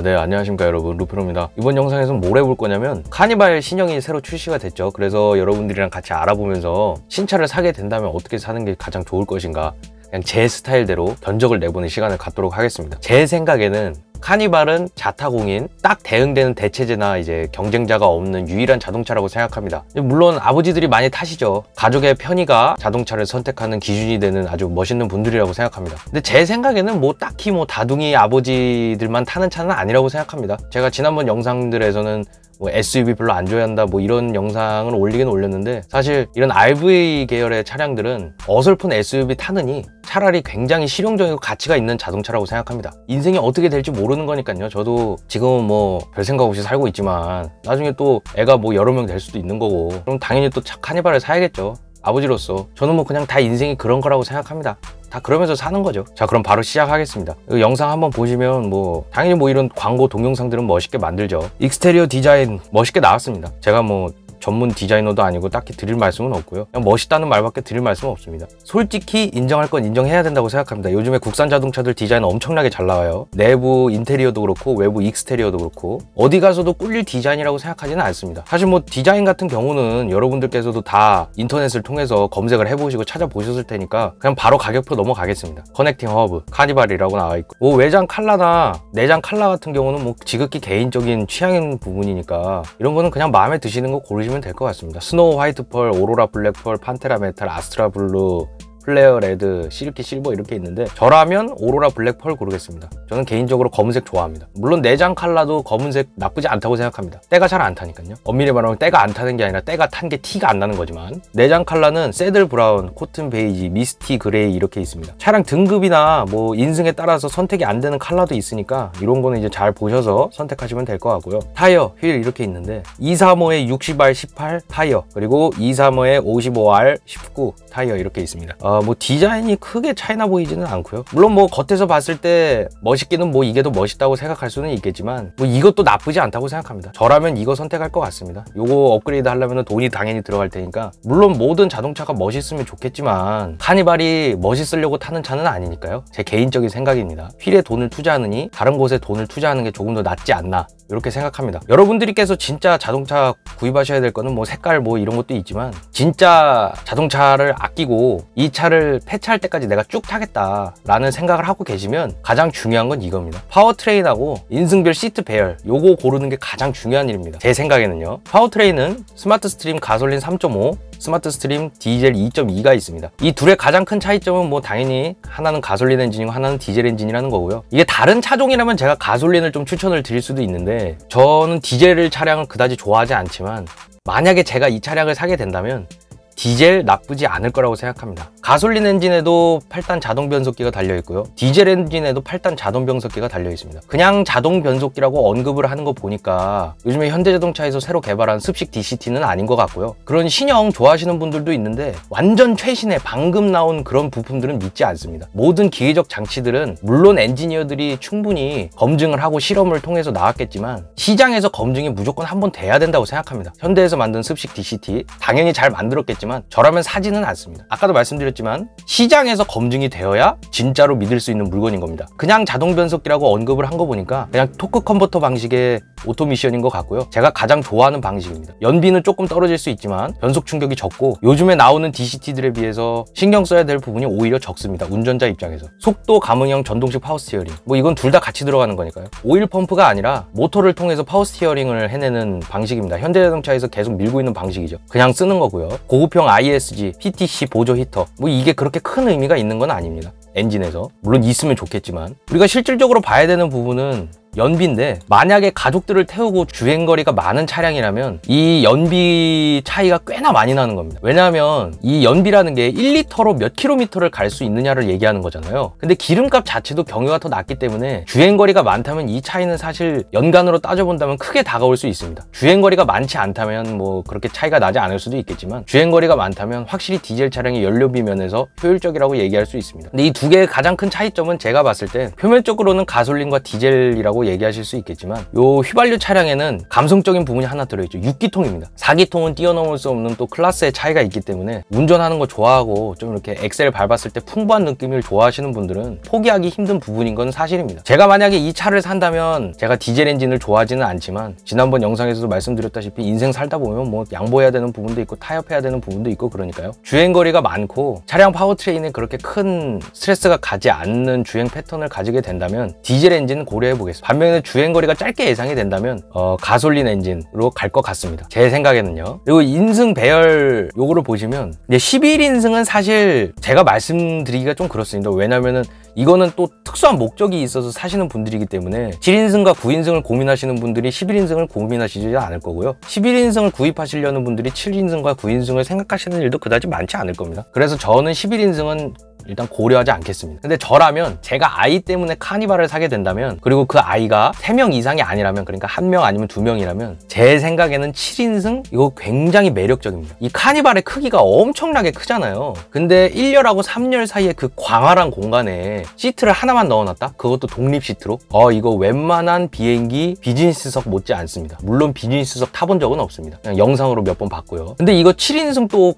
네, 안녕하십니까 여러분, 루프로입니다. 이번 영상에서는 뭘 해볼 거냐면 카니발 신형이 새로 출시가 됐죠. 그래서 여러분들이랑 같이 알아보면서 신차를 사게 된다면 어떻게 사는 게 가장 좋을 것인가, 그냥 제 스타일대로 견적을 내보는 시간을 갖도록 하겠습니다. 제 생각에는 카니발은 자타공인 딱 대응되는 대체제나 이제 경쟁자가 없는 유일한 자동차라고 생각합니다. 물론 아버지들이 많이 타시죠. 가족의 편의가 자동차를 선택하는 기준이 되는 아주 멋있는 분들이라고 생각합니다. 근데 제 생각에는 뭐 딱히 뭐 다둥이 아버지들만 타는 차는 아니라고 생각합니다. 제가 지난번 영상들에서는 뭐 SUV 별로 안 좋아한다 뭐 이런 영상을 올리긴 올렸는데, 사실 이런 RV 계열의 차량들은 어설픈 SUV 타느니 차라리 굉장히 실용적이고 가치가 있는 자동차라고 생각합니다. 인생이 어떻게 될지 모르는 거니까요. 저도 지금은 뭐 별 생각 없이 살고 있지만 나중에 또 애가 뭐 여러 명 될 수도 있는 거고, 그럼 당연히 또 카니발을 사야겠죠. 아버지로서 저는 뭐 그냥 다 인생이 그런 거라고 생각합니다. 다 그러면서 사는 거죠. 자, 그럼 바로 시작하겠습니다. 이 영상 한번 보시면 뭐 당연히 뭐 이런 광고 동영상들은 멋있게 만들죠. 익스테리어 디자인 멋있게 나왔습니다. 제가 뭐 전문 디자이너도 아니고 딱히 드릴 말씀은 없고요. 그냥 멋있다는 말밖에 드릴 말씀은 없습니다. 솔직히 인정할 건 인정해야 된다고 생각합니다. 요즘에 국산 자동차들 디자인 엄청나게 잘 나와요. 내부 인테리어도 그렇고 외부 익스테리어도 그렇고 어디 가서도 꿀릴 디자인이라고 생각하지는 않습니다. 사실 뭐 디자인 같은 경우는 여러분들께서도 다 인터넷을 통해서 검색을 해보시고 찾아보셨을 테니까 그냥 바로 가격표 넘어가겠습니다. 커넥팅 허브, 카니발이라고 나와있고, 뭐 외장 컬러나 내장 컬러 같은 경우는 뭐 지극히 개인적인 취향인 부분이니까 이런 거는 그냥 마음에 드시는 거 고르시면 될 것 같습니다. 스노우 화이트 펄, 오로라 블랙 펄, 판테라 메탈, 아스트라 블루, 플레어 레드, 실키 실버 이렇게 있는데 저라면 오로라 블랙 펄 고르겠습니다. 저는 개인적으로 검은색 좋아합니다. 물론 내장 컬러도 검은색 나쁘지 않다고 생각합니다. 때가 잘 안 타니까요. 엄밀히 말하면 때가 안 타는 게 아니라 때가 탄 게 티가 안 나는 거지만, 내장 컬러는 새들 브라운, 코튼 베이지, 미스티 그레이 이렇게 있습니다. 차량 등급이나 뭐 인승에 따라서 선택이 안 되는 컬러도 있으니까 이런 거는 이제 잘 보셔서 선택하시면 될 것 같고요. 타이어, 휠 이렇게 있는데 235에 60R 18 타이어, 그리고 235에 55R 19 타이어 이렇게 있습니다. 뭐 디자인이 크게 차이나 보이지는 않고요. 물론 뭐 겉에서 봤을 때 멋있기는 뭐 이게 더 멋있다고 생각할 수는 있겠지만 뭐 이것도 나쁘지 않다고 생각합니다. 저라면 이거 선택할 것 같습니다. 요거 업그레이드 하려면 돈이 당연히 들어갈 테니까, 물론 모든 자동차가 멋있으면 좋겠지만 카니발이 멋있으려고 타는 차는 아니니까요. 제 개인적인 생각입니다. 휠에 돈을 투자하느니 다른 곳에 돈을 투자하는 게 조금 더 낫지 않나 이렇게 생각합니다. 여러분들께서 진짜 자동차 구입하셔야 될 거는 뭐 색깔 뭐 이런 것도 있지만, 진짜 자동차를 아끼고 이 차를 폐차할 때까지 내가 쭉 타겠다 라는 생각을 하고 계시면 가장 중요한 건 이겁니다. 파워트레인하고 인승별 시트 배열, 요거 고르는 게 가장 중요한 일입니다. 제 생각에는요. 파워트레인은 스마트 스트림 가솔린 3.5, 스마트 스트림 디젤 2.2가 있습니다. 이 둘의 가장 큰 차이점은 뭐 당연히 하나는 가솔린 엔진이고 하나는 디젤 엔진이라는 거고요. 이게 다른 차종이라면 제가 가솔린을 좀 추천을 드릴 수도 있는데, 저는 디젤 차량을 그다지 좋아하지 않지만 만약에 제가 이 차량을 사게 된다면 디젤 나쁘지 않을 거라고 생각합니다. 가솔린 엔진에도 8단 자동 변속기가 달려 있고요. 디젤 엔진에도 8단 자동 변속기가 달려 있습니다. 그냥 자동 변속기라고 언급을 하는 거 보니까 요즘에 현대자동차에서 새로 개발한 습식 DCT는 아닌 것 같고요. 그런 신형 좋아하시는 분들도 있는데 완전 최신의 방금 나온 그런 부품들은 믿지 않습니다. 모든 기계적 장치들은 물론 엔지니어들이 충분히 검증을 하고 실험을 통해서 나왔겠지만 시장에서 검증이 무조건 한번 돼야 된다고 생각합니다. 현대에서 만든 습식 DCT 당연히 잘 만들었겠지만 저라면 사지는 않습니다. 아까도 말씀드렸지만 시장에서 검증이 되어야 진짜로 믿을 수 있는 물건인 겁니다. 그냥 자동 변속기라고 언급을 한 거 보니까 그냥 토크 컨버터 방식의 오토미션인 것 같고요. 제가 가장 좋아하는 방식입니다. 연비는 조금 떨어질 수 있지만 변속 충격이 적고 요즘에 나오는 DCT들에 비해서 신경 써야 될 부분이 오히려 적습니다. 운전자 입장에서. 속도 감응형 전동식 파워 스티어링, 뭐 이건 둘 다 같이 들어가는 거니까요. 오일 펌프가 아니라 모터를 통해서 파워 스티어링을 해내는 방식입니다. 현대자동차에서 계속 밀고 있는 방식이죠. 그냥 쓰는 거고요. 고급형 ISG, PTC 보조 히터, 뭐 이게 그렇게 큰 의미가 있는 건 아닙니다. 엔진에서 물론 있으면 좋겠지만, 우리가 실질적으로 봐야 되는 부분은 연비인데, 만약에 가족들을 태우고 주행거리가 많은 차량이라면 이 연비 차이가 꽤나 많이 나는 겁니다. 왜냐하면 이 연비라는 게 1리터로 몇 킬로미터를 갈 수 있느냐를 얘기하는 거잖아요. 근데 기름값 자체도 경유가 더 낮기 때문에 주행거리가 많다면 이 차이는 사실 연간으로 따져본다면 크게 다가올 수 있습니다. 주행거리가 많지 않다면 뭐 그렇게 차이가 나지 않을 수도 있겠지만, 주행거리가 많다면 확실히 디젤 차량이 연료비 면에서 효율적이라고 얘기할 수 있습니다. 근데 이 두 개의 가장 큰 차이점은 제가 봤을 때 표면적으로는 가솔린과 디젤이라고 차량이라고 얘기하실 수 있겠지만 요 휘발유 차량에는 감성적인 부분이 하나 들어있죠. 6기통입니다. 4기통은 뛰어넘을 수 없는 또 클래스의 차이가 있기 때문에 운전하는 거 좋아하고 좀 이렇게 엑셀 밟았을 때 풍부한 느낌을 좋아하시는 분들은 포기하기 힘든 부분인 건 사실입니다. 제가 만약에 이 차를 산다면 제가 디젤 엔진을 좋아하지는 않지만 지난번 영상에서도 말씀드렸다시피 인생 살다 보면 뭐 양보해야 되는 부분도 있고 타협해야 되는 부분도 있고 그러니까요. 주행거리가 많고 차량 파워트레인에 그렇게 큰 스트레스가 가지 않는 주행 패턴을 가지게 된다면 디젤 엔진은 고려해 보겠습니다. 반면에 주행거리가 짧게 예상이 된다면 가솔린 엔진으로 갈 것 같습니다. 제 생각에는요. 그리고 인승 배열 요거를 보시면 이제 11인승은 사실 제가 말씀드리기가 좀 그렇습니다. 왜냐면은 이거는 또 특수한 목적이 있어서 사시는 분들이기 때문에 7인승과 9인승을 고민하시는 분들이 11인승을 고민하시지 않을 거고요. 11인승을 구입하시려는 분들이 7인승과 9인승을 생각하시는 일도 그다지 많지 않을 겁니다. 그래서 저는 11인승은 일단 고려하지 않겠습니다. 근데 저라면 제가 아이 때문에 카니발을 사게 된다면 그리고 그 아이가 3명 이상이 아니라면 그러니까 1명 아니면 2명이라면 제 생각에는 7인승 이거 굉장히 매력적입니다. 이 카니발의 크기가 엄청나게 크잖아요. 근데 1열하고 3열 사이에 그 광활한 공간에 시트를 하나만 넣어놨다? 그것도 독립 시트로? 이거 웬만한 비행기 비즈니스석 못지 않습니다. 물론 비즈니스석 타본 적은 없습니다. 그냥 영상으로 몇 번 봤고요. 근데 이거 7인승 또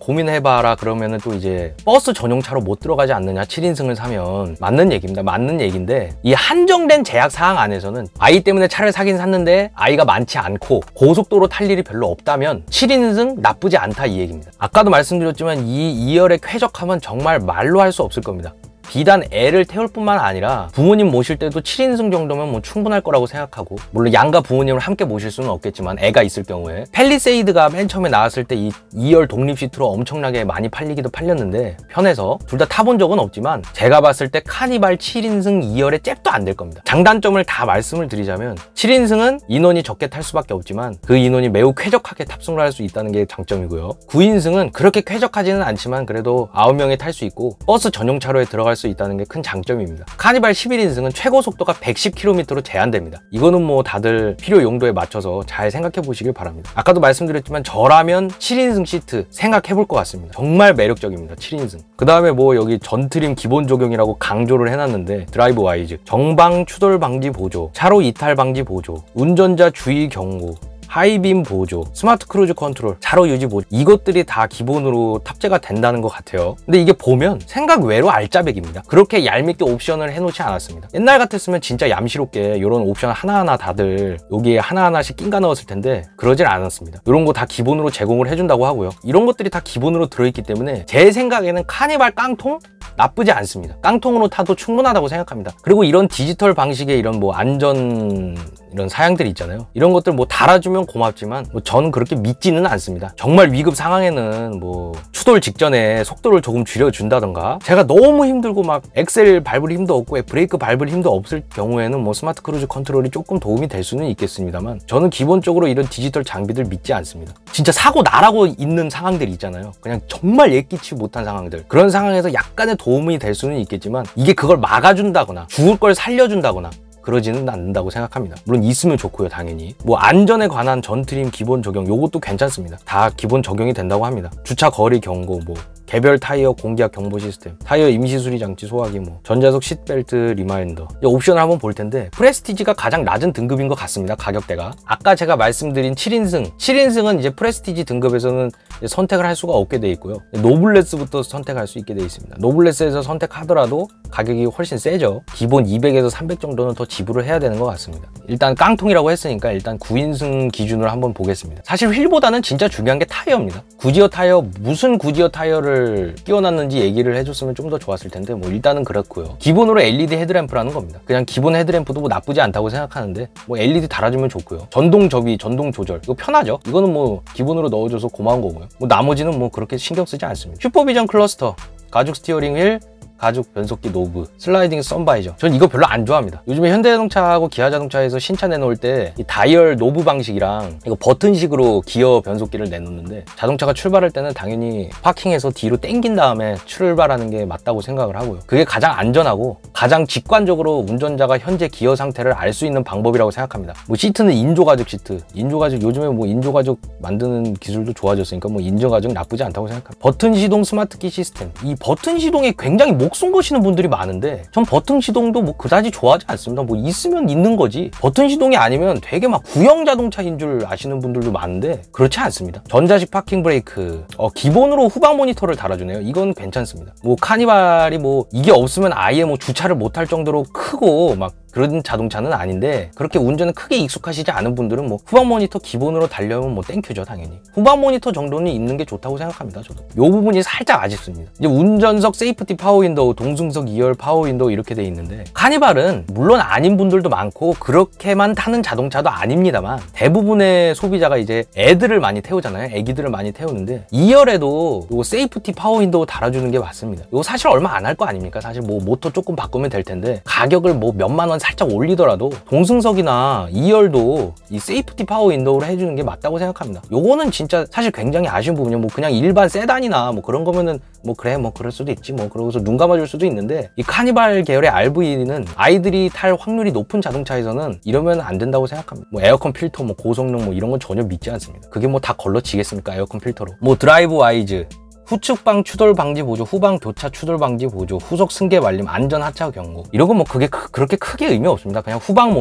고민해봐라 그러면은 또 이제 버스 전용 차로 못 들어가지 않느냐 7인승을 사면 맞는 얘기입니다. 맞는 얘기인데 이 한정된 제약 사항 안에서는 아이 때문에 차를 사긴 샀는데 아이가 많지 않고 고속도로 탈 일이 별로 없다면 7인승 나쁘지 않다 이 얘기입니다. 아까도 말씀드렸지만 이 2열의 쾌적함은 정말 말로 할 수 없을 겁니다. 비단 애를 태울 뿐만 아니라 부모님 모실 때도 7인승 정도면 뭐 충분할 거라고 생각하고 물론 양가 부모님을 함께 모실 수는 없겠지만 애가 있을 경우에 팰리세이드가 맨 처음에 나왔을 때 이 2열 독립 시트로 엄청나게 많이 팔리기도 팔렸는데 편해서 둘 다 타본 적은 없지만 제가 봤을 때 카니발 7인승 2열에 잽도 안 될 겁니다. 장단점을 다 말씀을 드리자면 7인승은 인원이 적게 탈 수밖에 없지만 그 인원이 매우 쾌적하게 탑승을 할 수 있다는 게 장점이고요. 9인승은 그렇게 쾌적하지는 않지만 그래도 9명이 탈 수 있고 버스 전용 차로에 들어갈 수 있다는 게 큰 장점입니다. 카니발 11인승은 최고 속도가 110km로 제한됩니다. 이거는 뭐 다들 필요 용도에 맞춰서 잘 생각해 보시길 바랍니다. 아까도 말씀드렸지만 저라면 7인승 시트 생각해 볼 것 같습니다. 정말 매력적입니다. 7인승. 그 다음에 뭐 여기 전트림 기본 적용이라고 강조를 해놨는데 드라이브 와이즈, 정방 추돌 방지 보조, 차로 이탈 방지 보조, 운전자 주의 경고, 하이빔 보조, 스마트 크루즈 컨트롤, 차로 유지 보조 이것들이 다 기본으로 탑재가 된다는 것 같아요. 근데 이게 보면 생각 외로 알짜배기입니다. 그렇게 얄밉게 옵션을 해놓지 않았습니다. 옛날 같았으면 진짜 얌시롭게 이런 옵션 하나하나 다들 여기에 하나하나씩 낑가 넣었을 텐데 그러질 않았습니다. 이런 거 다 기본으로 제공을 해준다고 하고요. 이런 것들이 다 기본으로 들어있기 때문에 제 생각에는 카니발 깡통? 나쁘지 않습니다. 깡통으로 타도 충분하다고 생각합니다. 그리고 이런 디지털 방식의 이런 뭐 안전 이런 사양들이 있잖아요. 이런 것들 뭐 달아주면 고맙지만 뭐 저는 그렇게 믿지는 않습니다. 정말 위급 상황에는 뭐 추돌 직전에 속도를 조금 줄여준다던가 제가 너무 힘들고 막 엑셀 밟을 힘도 없고 브레이크 밟을 힘도 없을 경우에는 뭐 스마트 크루즈 컨트롤이 조금 도움이 될 수는 있겠습니다만 저는 기본적으로 이런 디지털 장비들 믿지 않습니다. 진짜 사고 나라고 있는 상황들이 있잖아요. 그냥 정말 예기치 못한 상황들. 그런 상황에서 약간의 도움이 될 수는 있겠지만 이게 그걸 막아준다거나 죽을 걸 살려준다거나 그러지는 않는다고 생각합니다. 물론 있으면 좋고요, 당연히. 뭐 안전에 관한 전트림 기본 적용 요것도 괜찮습니다. 다 기본 적용이 된다고 합니다. 주차 거리 경고, 뭐 개별 타이어 공기압 경보 시스템, 타이어 임시 수리 장치 소화기, 뭐 전자석 시트벨트 리마인더 옵션을 한번 볼 텐데 프레스티지가 가장 낮은 등급인 것 같습니다. 가격대가. 아까 제가 말씀드린 7인승은 이제 프레스티지 등급에서는 이제 선택을 할 수가 없게 돼 있고요. 노블레스부터 선택할 수 있게 돼 있습니다. 노블레스에서 선택하더라도 가격이 훨씬 세죠. 기본 200에서 300 정도는 더 지불을 해야 되는 것 같습니다. 일단 깡통이라고 했으니까 일단 9인승 기준으로 한번 보겠습니다. 사실 휠보다는 진짜 중요한 게 타이어입니다. 구지어 타이어, 무슨 구지어 타이어를 끼워놨는지 얘기를 해줬으면 좀 더 좋았을 텐데 뭐 일단은 그렇고요. 기본으로 LED 헤드램프라는 겁니다. 그냥 기본 헤드램프도 뭐 나쁘지 않다고 생각하는데 뭐 LED 달아주면 좋고요. 전동 접이, 전동 조절 이거 편하죠. 이거는 뭐 기본으로 넣어줘서 고마운 거고요. 뭐 나머지는 뭐 그렇게 신경 쓰지 않습니다. 슈퍼비전 클러스터, 가죽 스티어링 휠, 가죽 변속기 노브, 슬라이딩 선바이저. 전 이거 별로 안 좋아합니다. 요즘에 현대자동차하고 기아자동차에서 신차 내놓을 때 이 다이얼 노브 방식이랑 이거 버튼식으로 기어 변속기를 내놓는데 자동차가 출발할 때는 당연히 파킹해서 뒤로 당긴 다음에 출발하는 게 맞다고 생각을 하고요. 그게 가장 안전하고 가장 직관적으로 운전자가 현재 기어 상태를 알 수 있는 방법이라고 생각합니다. 뭐 시트는 인조가죽 시트, 인조가죽 요즘에 뭐 인조가죽 만드는 기술도 좋아졌으니까 뭐 인조가죽 나쁘지 않다고 생각합니다. 버튼 시동 스마트키 시스템. 이 버튼 시동이 굉장히 목숨 거시는 분들이 많은데 전 버튼 시동도 뭐 그다지 좋아하지 않습니다. 뭐 있으면 있는 거지 버튼 시동이 아니면 되게 막 구형 자동차인 줄 아시는 분들도 많은데 그렇지 않습니다. 전자식 파킹 브레이크, 기본으로 후방 모니터를 달아주네요. 이건 괜찮습니다. 뭐 카니발이 뭐 이게 없으면 아예 뭐 주차를 못할 정도로 크고 막 그런 자동차는 아닌데 그렇게 운전에 크게 익숙하시지 않은 분들은 뭐 후방 모니터 기본으로 달려면 뭐 땡큐죠 당연히. 후방 모니터 정도는 있는 게 좋다고 생각합니다. 저도 요 부분이 살짝 아쉽습니다. 이제 운전석 세이프티 파워 윈도우, 동승석 2열 파워 윈도우 이렇게 돼 있는데 카니발은 물론 아닌 분들도 많고 그렇게만 타는 자동차도 아닙니다만 대부분의 소비자가 이제 애들을 많이 태우잖아요. 애기들을 많이 태우는데 2열에도 요 세이프티 파워 윈도우 달아주는 게 맞습니다. 이거 사실 얼마 안 할 거 아닙니까? 사실 뭐 모터 조금 바꾸면 될 텐데 가격을 뭐 몇만 원 살짝 올리더라도 동승석이나 2열도 이 세이프티 파워 윈도우를 해주는 게 맞다고 생각합니다. 요거는 진짜 사실 굉장히 아쉬운 부분이요. 뭐 그냥 일반 세단이나 뭐 그런 거면은 뭐 그래 뭐 그럴 수도 있지 뭐 그러고서 눈 감아줄 수도 있는데 이 카니발 계열의 RV는 아이들이 탈 확률이 높은 자동차에서는 이러면 안 된다고 생각합니다. 뭐 에어컨 필터, 뭐 고성능 뭐 이런 건 전혀 믿지 않습니다. 그게 뭐 다 걸러지겠습니까? 에어컨 필터로. 뭐 드라이브 와이즈, 후측방 추돌 방지 보조, 후방 교차 추돌 방지 보조, 후속 승계 말림, 안전 하차 경고. 이런 건 뭐 그게 그렇게 크게 의미 없습니다. 그냥 후방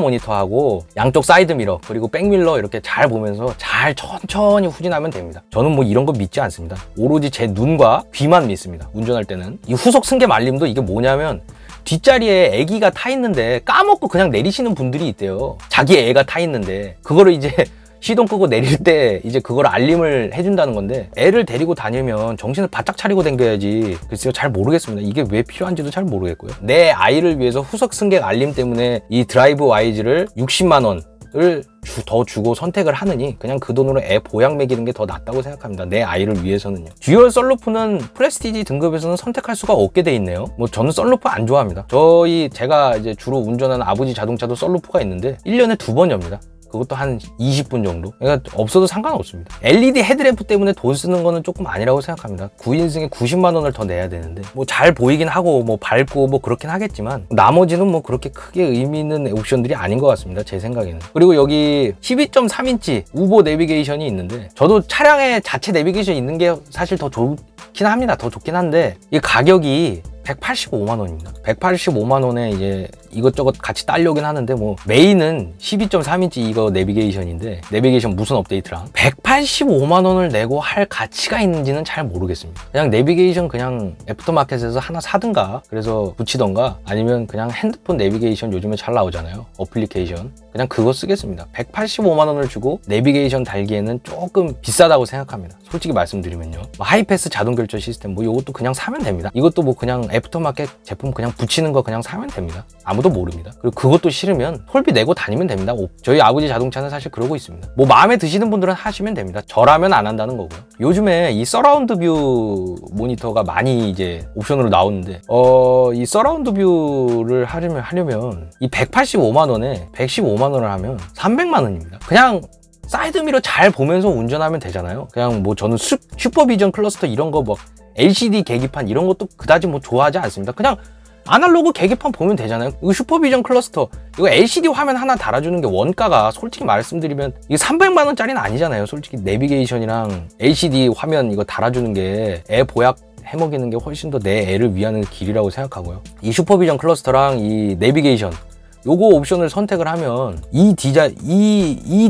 모니터하고 양쪽 사이드 미러 그리고 백밀러 이렇게 잘 보면서 잘 천천히 후진하면 됩니다. 저는 뭐 이런 거 믿지 않습니다. 오로지 제 눈과 귀만 믿습니다. 운전할 때는. 이 후속 승계 말림도 이게 뭐냐면 뒷자리에 애기가 타 있는데 까먹고 그냥 내리시는 분들이 있대요. 자기 애가 타 있는데 그거를 이제 시동 끄고 내릴 때 이제 그걸 알림을 해준다는 건데 애를 데리고 다니면 정신을 바짝 차리고 댕겨야지. 글쎄요 잘 모르겠습니다. 이게 왜 필요한지도 잘 모르겠고요. 내 아이를 위해서 후속 승객 알림 때문에 이 드라이브 와이즈를 60만 원을 더 주고 선택을 하느니 그냥 그 돈으로 애 보약 먹이는 게 더 낫다고 생각합니다. 내 아이를 위해서는요. 듀얼 썬루프는 프레스티지 등급에서는 선택할 수가 없게 돼 있네요. 뭐 저는 썬루프 안 좋아합니다. 제가 이제 주로 운전하는 아버지 자동차도 썬루프가 있는데 1년에 2번 엽니다. 그것도 한 20분 정도. 그러니까 없어도 상관없습니다. LED 헤드램프 때문에 돈 쓰는 거는 조금 아니라고 생각합니다. 9인승에 90만 원을 더 내야 되는데 뭐 잘 보이긴 하고 뭐 밝고 뭐 그렇긴 하겠지만 나머지는 뭐 그렇게 크게 의미 있는 옵션들이 아닌 것 같습니다. 제 생각에는. 그리고 여기 12.3인치 우보 내비게이션이 있는데 저도 차량에 자체 내비게이션 있는 게 사실 더 좋긴 합니다. 더 좋긴 한데 이 가격이 185만 원입니다. 185만 원에 이제 이것저것 같이 딸려오긴 하는데 뭐 메인은 12.3인치 이거 내비게이션인데 내비게이션 무슨 업데이트랑 185만 원을 내고 할 가치가 있는지는 잘 모르겠습니다. 그냥 내비게이션 그냥 애프터마켓에서 하나 사든가 그래서 붙이던가 아니면 그냥 핸드폰 내비게이션 요즘에 잘 나오잖아요. 어플리케이션. 그냥 그거 쓰겠습니다. 185만 원을 주고 내비게이션 달기에는 조금 비싸다고 생각합니다. 솔직히 말씀드리면요. 뭐 하이패스 자동 결제 시스템 뭐 이것도 그냥 사면 됩니다. 이것도 뭐 그냥 애프터마켓 제품 그냥 붙이는 거 그냥 사면 됩니다. 아무도 모릅니다. 그리고 그것도 싫으면 톨비 내고 다니면 됩니다. 저희 아버지 자동차는 사실 그러고 있습니다. 뭐 마음에 드시는 분들은 하시면 됩니다. 저라면 안 한다는 거고요. 요즘에 이 서라운드 뷰 모니터가 많이 이제 옵션으로 나오는데 이 서라운드 뷰를 하려면 이 185만 원에 115만 원을 하면 300만 원입니다. 그냥 사이드미러 잘 보면서 운전하면 되잖아요. 그냥 뭐 저는 슈퍼비전 클러스터 이런 거 뭐 LCD 계기판 이런 것도 그다지 뭐 좋아하지 않습니다. 그냥 아날로그 계기판 보면 되잖아요. 이거 슈퍼비전 클러스터 이거 LCD 화면 하나 달아주는 게 원가가 솔직히 말씀드리면 이게 300만 원짜리는 아니잖아요. 솔직히 내비게이션이랑 LCD 화면 이거 달아주는 게 애 보약 해먹이는 게 훨씬 더 내 애를 위하는 길이라고 생각하고요. 이 슈퍼비전 클러스터랑 이 내비게이션 요거 옵션을 선택을 하면 이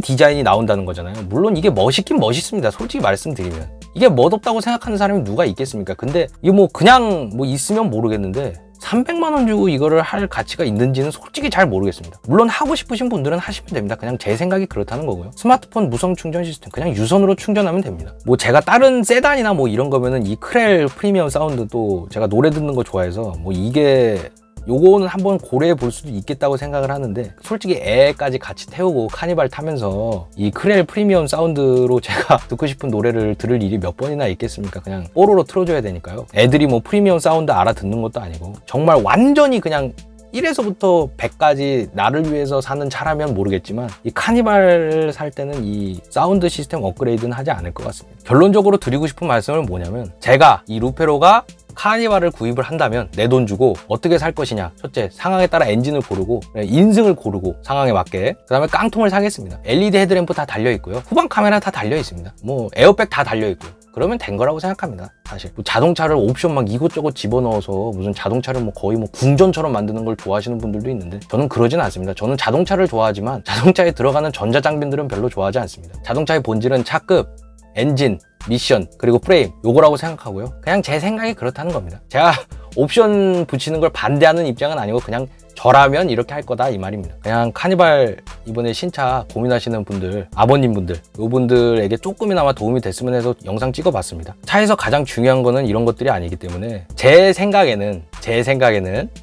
디자인이 나온다는 거잖아요. 물론 이게 멋있긴 멋있습니다. 솔직히 말씀드리면 이게 멋없다고 생각하는 사람이 누가 있겠습니까? 근데 이게 뭐 그냥 뭐 있으면 모르겠는데 300만 원 주고 이거를 할 가치가 있는지는 솔직히 잘 모르겠습니다. 물론 하고 싶으신 분들은 하시면 됩니다. 그냥 제 생각이 그렇다는 거고요. 스마트폰 무선 충전 시스템 그냥 유선으로 충전하면 됩니다. 뭐 제가 다른 세단이나 뭐 이런 거면은 이 크렐 프리미엄 사운드도 제가 노래 듣는 거 좋아해서 뭐 이게 요거는 한번 고려해 볼 수도 있겠다고 생각을 하는데 솔직히 애까지 같이 태우고 카니발 타면서 이 크렐 프리미엄 사운드로 제가 듣고 싶은 노래를 들을 일이 몇 번이나 있겠습니까? 그냥 뽀로로 틀어줘야 되니까요. 애들이 뭐 프리미엄 사운드 알아듣는 것도 아니고 정말 완전히 그냥 1에서부터 100까지 나를 위해서 사는 차라면 모르겠지만 이 카니발 살 때는 이 사운드 시스템 업그레이드는 하지 않을 것 같습니다. 결론적으로 드리고 싶은 말씀은 뭐냐면 제가 이 루페로가 카니발을 구입을 한다면 내 돈 주고 어떻게 살 것이냐. 첫째, 상황에 따라 엔진을 고르고 인승을 고르고 상황에 맞게 그 다음에 깡통을 사겠습니다. LED 헤드램프 다 달려 있고요. 후방 카메라 다 달려 있습니다. 뭐 에어백 다 달려 있고요. 그러면 된 거라고 생각합니다. 사실 뭐 자동차를 옵션 막 이것저것 집어넣어서 무슨 자동차를 뭐 거의 뭐 궁전처럼 만드는 걸 좋아하시는 분들도 있는데 저는 그러진 않습니다. 저는 자동차를 좋아하지만 자동차에 들어가는 전자장비들은 별로 좋아하지 않습니다. 자동차의 본질은 차급, 엔진, 미션, 그리고 프레임 요거라고 생각하고요. 그냥 제 생각이 그렇다는 겁니다. 제가 옵션 붙이는 걸 반대하는 입장은 아니고 그냥 저라면 이렇게 할 거다 이 말입니다. 그냥 카니발 이번에 신차 고민하시는 분들, 아버님분들 요분들에게 조금이나마 도움이 됐으면 해서 영상 찍어봤습니다. 차에서 가장 중요한 거는 이런 것들이 아니기 때문에 제 생각에는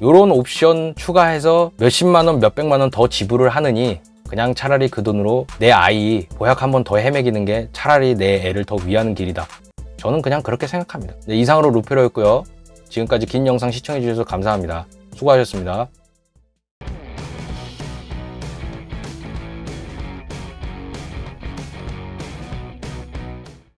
요런 옵션 추가해서 몇십만 원, 몇백만 원 더 지불을 하느니 그냥 차라리 그 돈으로 내 아이 보약 한 번 더 헤매기는 게 차라리 내 애를 더 위하는 길이다. 저는 그냥 그렇게 생각합니다. 네, 이상으로 루페로였고요. 지금까지 긴 영상 시청해주셔서 감사합니다. 수고하셨습니다.